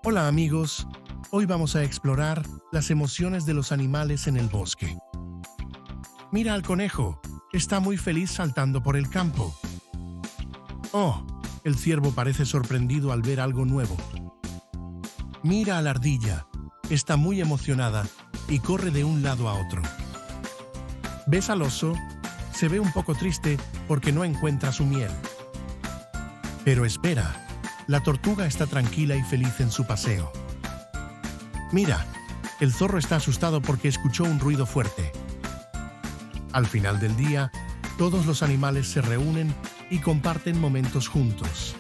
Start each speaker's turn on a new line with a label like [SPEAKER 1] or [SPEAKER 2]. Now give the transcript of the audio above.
[SPEAKER 1] Hola amigos, hoy vamos a explorar las emociones de los animales en el bosque. Mira al conejo, está muy feliz saltando por el campo. Oh, el ciervo parece sorprendido al ver algo nuevo. Mira a la ardilla, está muy emocionada y corre de un lado a otro. ¿Ves al oso? Se ve un poco triste porque no encuentra su miel. Pero espera, la tortuga está tranquila y feliz en su paseo. Mira, el zorro está asustado porque escuchó un ruido fuerte. Al final del día, todos los animales se reúnen y comparten momentos juntos.